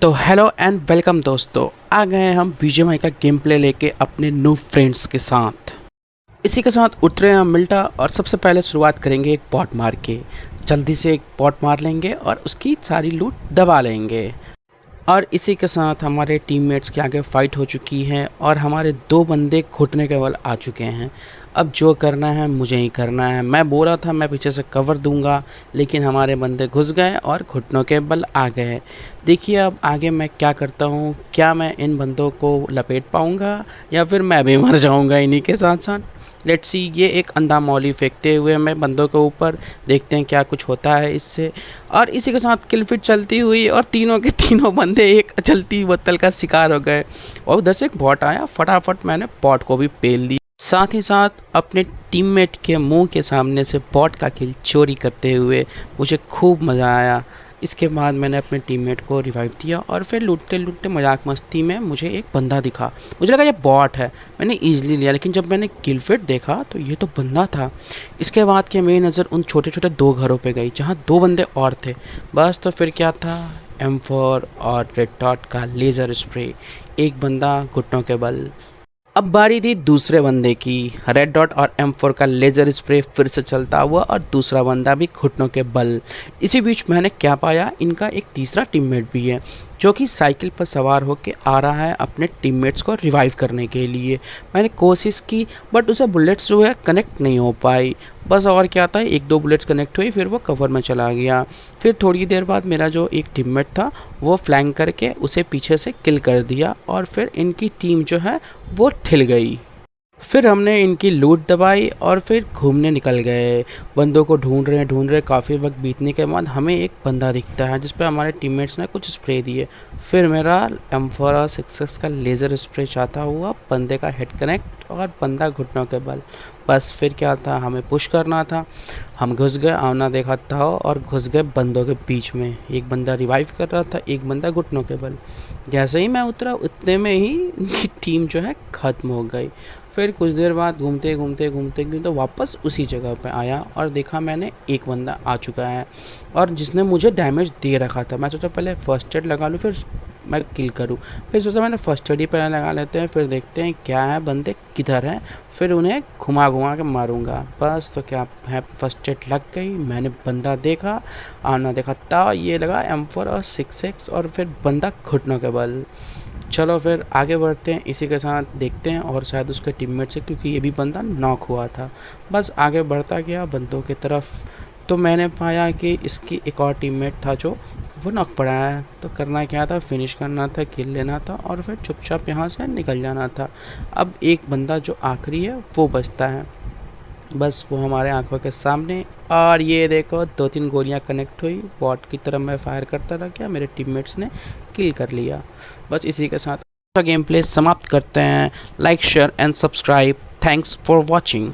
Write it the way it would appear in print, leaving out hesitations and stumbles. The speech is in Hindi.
तो हेलो एंड वेलकम दोस्तों, आ गए हैं हम बीजीएमआई का गेम प्ले लेके अपने न्यू फ्रेंड्स के साथ। इसी के साथ उतरे हैं हम मिल्टा और सबसे पहले शुरुआत करेंगे एक बॉट मार के। जल्दी से एक बॉट मार लेंगे और उसकी सारी लूट दबा लेंगे। और इसी के साथ हमारे टीममेट्स के आगे फाइट हो चुकी है और हमारे दो बंदे घुटने के बल आ चुके हैं। अब जो करना है मुझे ही करना है। मैं बोला था मैं पीछे से कवर दूंगा, लेकिन हमारे बंदे घुस गए और घुटनों के बल आ गए। देखिए अब आगे मैं क्या करता हूँ, क्या मैं इन बंदों को लपेट पाऊँगा या फिर मैं भी मर जाऊँगा इन्हीं के साथ साथ। Let's see. ये एक अंधा मौली फेंकते हुए मैं बंदों के ऊपर, देखते हैं क्या कुछ होता है इससे। और इसी के साथ किलफिट चलती हुई और तीनों के तीनों बंदे एक चलती बोतल का शिकार हो गए। और उधर से एक बॉट आया, फटाफट मैंने बॉट को भी पेल दिया। साथ ही साथ अपने टीममेट के मुंह के सामने से बॉट का किल चोरी करते हुए मुझे खूब मज़ा आया। इसके बाद मैंने अपने टीममेट को रिवाइव दिया और फिर लूटते लूटते मजाक मस्ती में मुझे एक बंदा दिखा। मुझे लगा ये बॉट है, मैंने ईजिली लिया, लेकिन जब मैंने किलफिट देखा तो ये तो बंदा था। इसके बाद के मेरी नज़र उन छोटे छोटे दो घरों पे गई जहाँ दो बंदे और थे। बस तो फिर क्या था, M4 और रेड डॉट का लेज़र स्प्रे। एक बंदा घुटनों के बल। अब बारी थी दूसरे बंदे की। रेड डॉट और M4 का लेज़र स्प्रे फिर से चलता हुआ और दूसरा बंदा भी घुटनों के बल। इसी बीच मैंने क्या पाया, इनका एक तीसरा टीममेट भी है जो कि साइकिल पर सवार होकर आ रहा है अपने टीममेट्स को रिवाइव करने के लिए। मैंने कोशिश की बट उसे बुलेट्स जो है कनेक्ट नहीं हो पाई। बस और क्या था, एक दो बुलेट्स कनेक्ट हुई, फिर वो कवर में चला गया। फिर थोड़ी देर बाद मेरा जो एक टीममेट था वो फ्लैंक करके उसे पीछे से किल कर दिया और फिर इनकी टीम जो है वो ठिल गई। फिर हमने इनकी लूट दबाई और फिर घूमने निकल गए। बंदों को ढूंढ रहे काफ़ी वक्त बीतने के बाद हमें एक बंदा दिखता है जिस पे हमारे टीममेट्स ने कुछ स्प्रे दिए। फिर मेरा M4 और 6x का लेज़र स्प्रे चाहता हुआ बंदे का हेड कनेक्ट और बंदा घुटनों के बल। बस फिर क्या था, हमें पुश करना था। हम घुस गए, आना देखा था और घुस गए बंदों के बीच में। एक बंदा रिवाइव कर रहा था, एक बंदा घुटनों के बल। जैसे ही मैं उतरा उतने में ही टीम जो है ख़त्म हो गई। फिर कुछ देर बाद घूमते घूमते घूमते तो वापस उसी जगह पे आया और देखा मैंने एक बंदा आ चुका है और जिसने मुझे डैमेज दे रखा था। मैं सोचा पहले फर्स्ट एड लगा लूँ फिर मैं किल करूँ। फिर सोचा मैंने फर्स्ट एड ही पहले लगा लेते हैं, फिर देखते हैं क्या है, बंदे किधर हैं, फिर उन्हें घुमा घुमा के मारूंगा। बस तो क्या है, फर्स्ट एड लग गई। मैंने बंदा देखा, आना देखा था, ये लगा M4 और 6x और फिर बंदा घुटनों के बल। चलो फिर आगे बढ़ते हैं, इसी के साथ देखते हैं और शायद उसके टीममेट से, क्योंकि ये भी बंदा नॉक हुआ था। बस आगे बढ़ता गया बंदों की तरफ, तो मैंने पाया कि इसकी एक और टीममेट था जो वो नॉक पड़ा है। तो करना क्या था, फिनिश करना था, किल लेना था और फिर चुपचाप यहाँ से निकल जाना था। अब एक बंदा जो आखिरी है वो बचता है, बस वो हमारे आंखों के सामने। और ये देखो 2-3 गोलियां कनेक्ट हुई, बॉट की तरफ मैं फायर करता रहा, क्या मेरे टीममेट्स ने किल कर लिया। बस इसी के साथ गेम प्ले समाप्त करते हैं। Like share and subscribe. Thanks for watching.